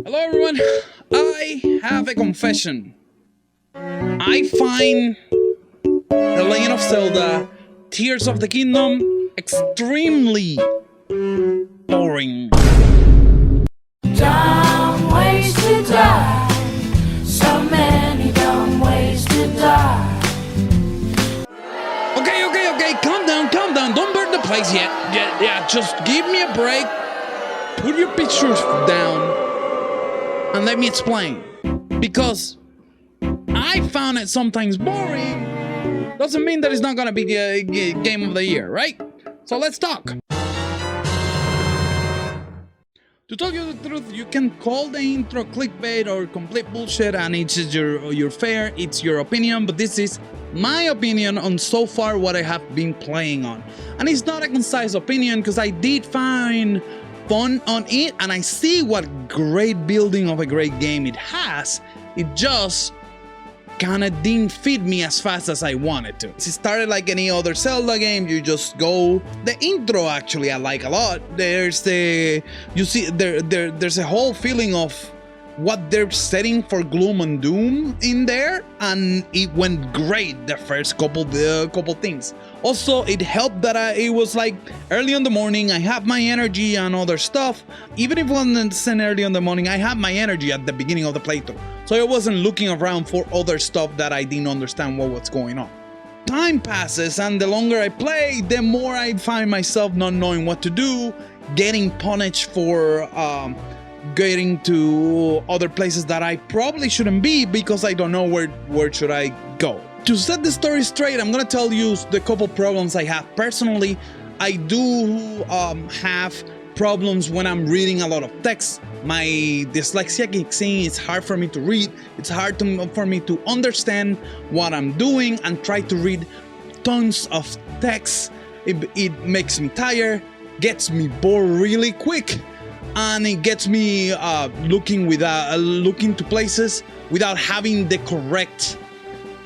Hello everyone, I have a confession. I find The Legend of Zelda Tears of the Kingdom extremely boring. Dumb ways to die. So many dumb ways to die. Okay, calm down, don't burn the place yet. Yeah, just give me a break. Put your pictures down and let me explain. Because I found it sometimes boring doesn't mean that it's not gonna be a game of the year, right? So let's talk. To tell you the truth, you can call the intro clickbait or complete bullshit, and it's your fair, it's your opinion, but this is my opinion on so far what I have been playing on. And it's not a concise opinion because I did find fun on it and I see what great building of a great game it has. It just kinda didn't fit me as fast as I wanted to. It started like any other Zelda game. You just go. The intro actually I like a lot. There's a whole feeling of what they're setting for gloom and doom in there, and it went great the first couple things. Also, it helped that it was like early in the morning. I have my energy and other stuff. Even if it wasn't early in the morning, I have my energy at the beginning of the playthrough, so I wasn't looking around for other stuff that I didn't understand what was going on. Time passes, and the longer I play, the more I find myself not knowing what to do, getting punished for getting to other places that I probably shouldn't be because I don't know where should I go. To set the story straight, I'm gonna tell you the couple problems I have personally. I do have problems when I'm reading a lot of text. My dyslexia kicks in. It's hard for me to read. It's hard for me to understand what I'm doing and try to read tons of text. It makes me tired, gets me bored really quick, and it gets me looking to places without having the correct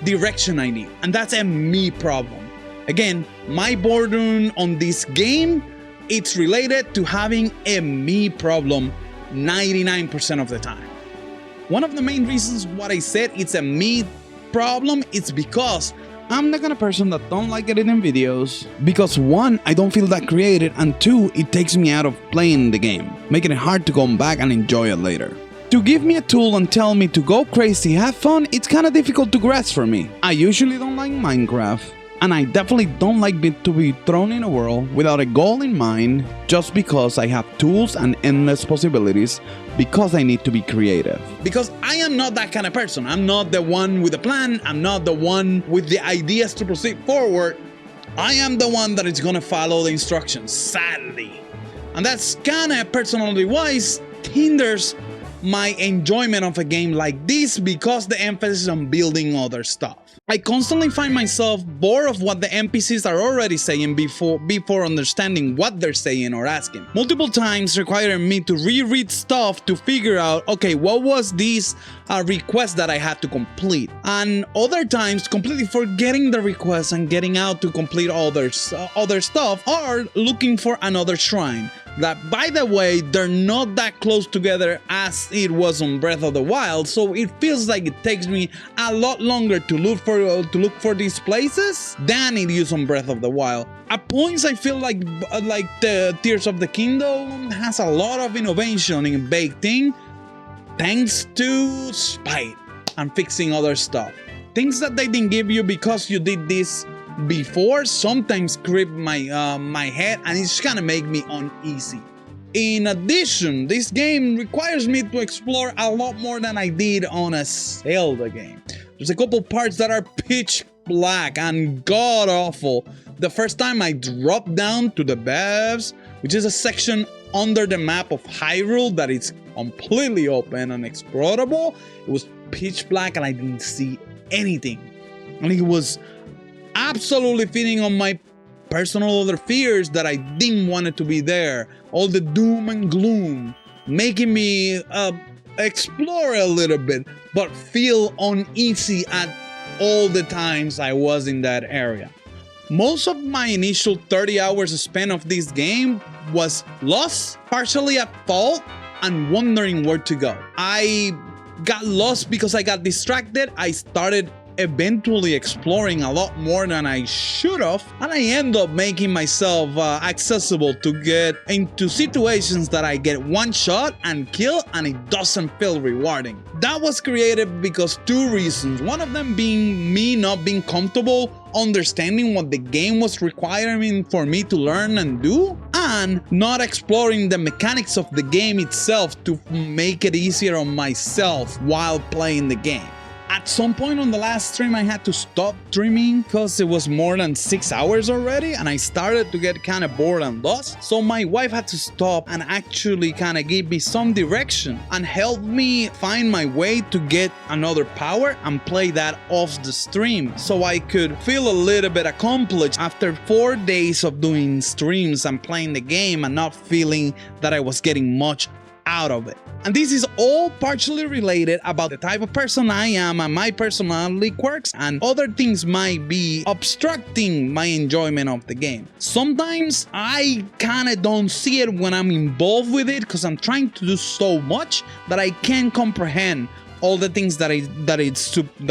direction I need, and that's a me problem. Again, my boredom on this game, it's related to having a me problem 99% of the time. One of the main reasons what I said it's a me problem, it's because I'm the kind of person that don't like editing videos because one, I don't feel that creative, and two, it takes me out of playing the game, making it hard to come back and enjoy it later. To give me a tool and tell me to go crazy, have fun, it's kind of difficult to grasp for me. I usually don't like Minecraft, and I definitely don't like to be thrown in a world without a goal in mind just because I have tools and endless possibilities because I need to be creative. Because I am not that kind of person. I'm not the one with a plan. I'm not the one with the ideas to proceed forward. I am the one that is gonna follow the instructions, sadly. And that's kinda personally wise hinders my enjoyment of a game like this because the emphasis on building other stuff. I constantly find myself bored of what the NPCs are already saying before understanding what they're saying or asking. Multiple times requiring me to reread stuff to figure out, okay, what was this request that I had to complete? And other times completely forgetting the request and getting out to complete other stuff or looking for another shrine. That, by the way, they're not that close together as it was on Breath of the Wild, so it feels like it takes me a lot longer to look for these places than it is on Breath of the Wild. At points, I feel like the Tears of the Kingdom has a lot of innovation in baked in, thanks to spite and fixing other stuff. Things that they didn't give you because you did this before sometimes grip my head, and it's gonna make me uneasy. In addition, this game requires me to explore a lot more than I did on a Zelda game. There's a couple parts that are pitch black and god awful. The first time I dropped down to the Bevs, which is a section under the map of Hyrule that is completely open and explorable, it was pitch black and I didn't see anything, and it was absolutely feeding on my personal other fears that I didn't want it to be there. All the doom and gloom, making me explore a little bit, but feel uneasy at all the times I was in that area. Most of my initial 30 hours spent of this game was lost, partially at fault, and wondering where to go. I got lost because I got distracted. I started eventually exploring a lot more than I should have, and I end up making myself accessible to get into situations that I get one shot and kill, and it doesn't feel rewarding. That was created because two reasons. One of them being me not being comfortable understanding what the game was requiring for me to learn and do, and not exploring the mechanics of the game itself to make it easier on myself while playing the game. At some point on the last stream, I had to stop streaming because it was more than 6 hours already, and I started to get kind of bored and lost. So my wife had to stop and actually kind of give me some direction and help me find my way to get another power and play that off the stream, so I could feel a little bit accomplished after 4 days of doing streams and playing the game and not feeling that I was getting much out of it. And this is all partially related about the type of person I am and my personality quirks, and other things might be obstructing my enjoyment of the game. Sometimes I kind of don't see it when I'm involved with it because I'm trying to do so much that I can't comprehend all the things that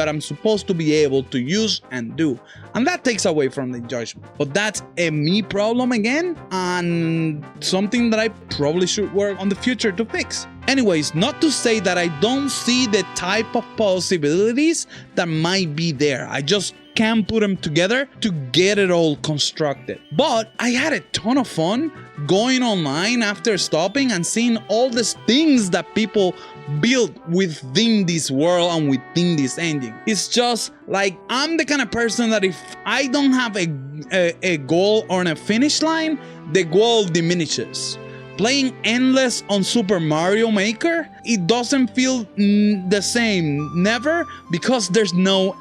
I'm supposed to be able to use and do, and that takes away from the enjoyment. But that's a me problem again, and something that I probably should work on the future to fix. Anyways, not to say that I don't see the type of possibilities that might be there. I just can't put them together to get it all constructed. But I had a ton of fun going online after stopping and seeing all these things that people built within this world and within this engine. It's just like, I'm the kind of person that if I don't have a goal or a finish line, the goal diminishes. Playing endless on Super Mario Maker, it doesn't feel the same, never, because there's no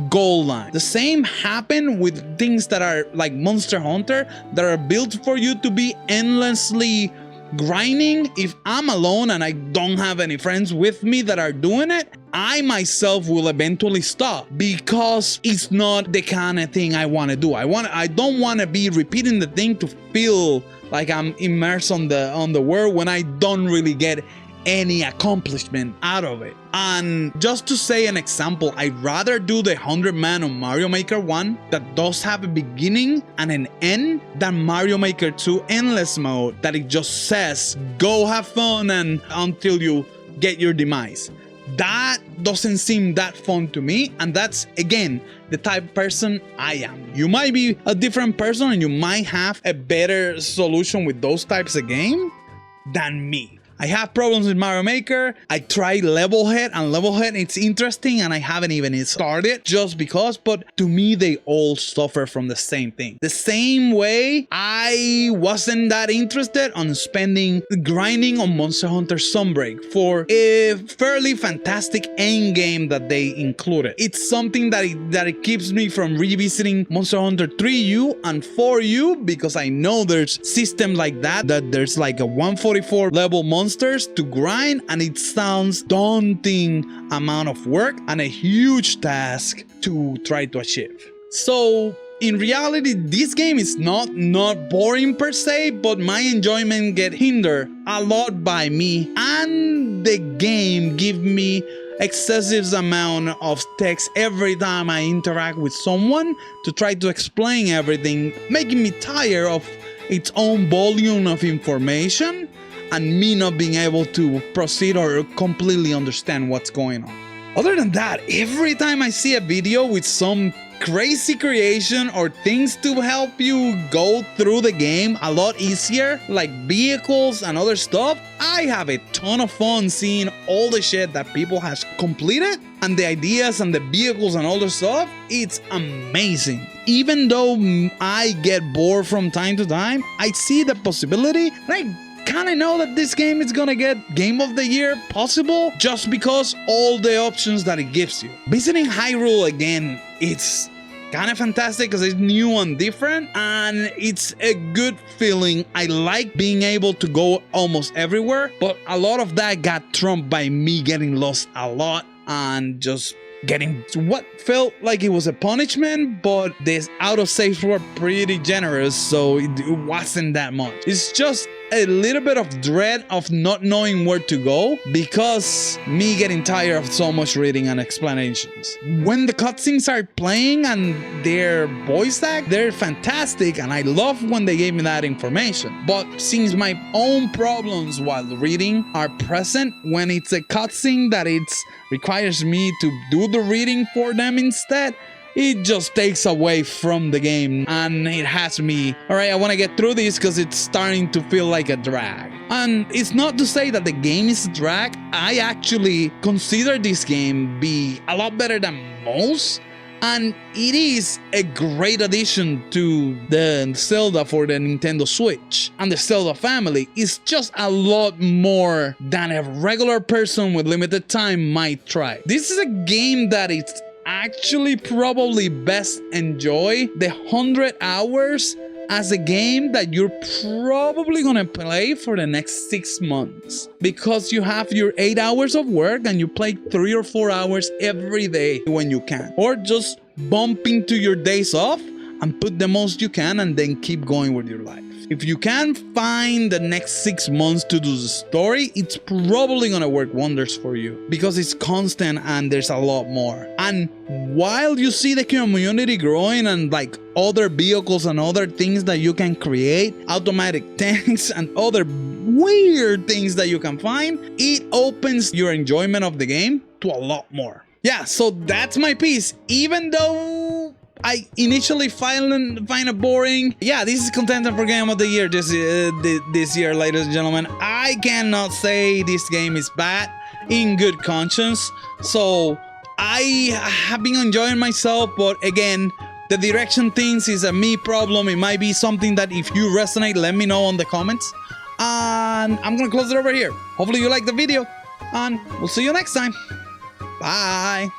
goal line. The same happened with things that are like Monster Hunter, that are built for you to be endlessly grinding. If I'm alone and I don't have any friends with me that are doing it, I myself will eventually stop because it's not the kind of thing I want to do. I don't want to be repeating the thing to feel like I'm immersed on the world when I don't really get any accomplishment out of it. And just to say an example, I'd rather do the 100-man on Mario Maker 1 that does have a beginning and an end than Mario Maker 2 endless mode that it just says go have fun and until you get your demise. That doesn't seem that fun to me, and that's again the type of person I am. You might be a different person and you might have a better solution with those types of game than me. I have problems with Mario Maker. I tried Level Head, and Level Head, it's interesting, and I haven't even started just because, but to me, they all suffer from the same thing. The same way I wasn't that interested on spending grinding on Monster Hunter Sunbreak for a fairly fantastic end game that they included. It's something that it keeps me from revisiting Monster Hunter 3U and 4U because I know there's systems like that there's like a 144 level monster to grind, and it sounds daunting amount of work and a huge task to try to achieve. So in reality, this game is not boring per se, but my enjoyment get hindered a lot by me, and the game give me excessive amount of text every time I interact with someone to try to explain everything, making me tired of its own volume of information and me not being able to proceed or completely understand what's going on. Other than that, every time I see a video with some crazy creation or things to help you go through the game a lot easier, like vehicles and other stuff, I have a ton of fun seeing all the shit that people has completed and the ideas and the vehicles and all the stuff. It's amazing. Even though I get bored from time to time, I see the possibility, like, kind of know that this game is gonna get Game of the Year possible just because all the options that it gives you. Visiting Hyrule again, it's kind of fantastic because it's new and different, and it's a good feeling. I like being able to go almost everywhere, but a lot of that got trumped by me getting lost a lot and just getting what felt like it was a punishment, but these auto saves were pretty generous, so it wasn't that much. It's just a little bit of dread of not knowing where to go because me getting tired of so much reading and explanations. When the cutscenes are playing and their voice act, they're fantastic, and I love when they gave me that information. But since my own problems while reading are present when it's a cutscene that it requires me to do the reading for them instead, it just takes away from the game, and it has me, alright, I want to get through this because it's starting to feel like a drag. And it's not to say that the game is a drag. I actually consider this game be a lot better than most, and it is a great addition to the Zelda for the Nintendo Switch. And the Zelda family is just a lot more than a regular person with limited time might try. This is a game that it's actually probably best enjoy the 100 hours as a game that you're probably gonna play for the next 6 months, because you have your 8 hours of work and you play 3 or 4 hours every day when you can, or just bump into your days off and put the most you can and then keep going with your life. If you can find the next 6 months to do the story, it's probably gonna work wonders for you because it's constant and there's a lot more. And while you see the community growing and like other vehicles and other things that you can create, automatic tanks and other weird things that you can find, it opens your enjoyment of the game to a lot more. Yeah, so that's my piece. Even though I initially find it boring. Yeah, this is contender for Game of the Year this year, ladies and gentlemen. I cannot say this game is bad in good conscience. So I have been enjoying myself, but again, the direction things is a me problem. It might be something that if you resonate, let me know on the comments. And I'm gonna close it over here. Hopefully you like the video, and we'll see you next time. Bye.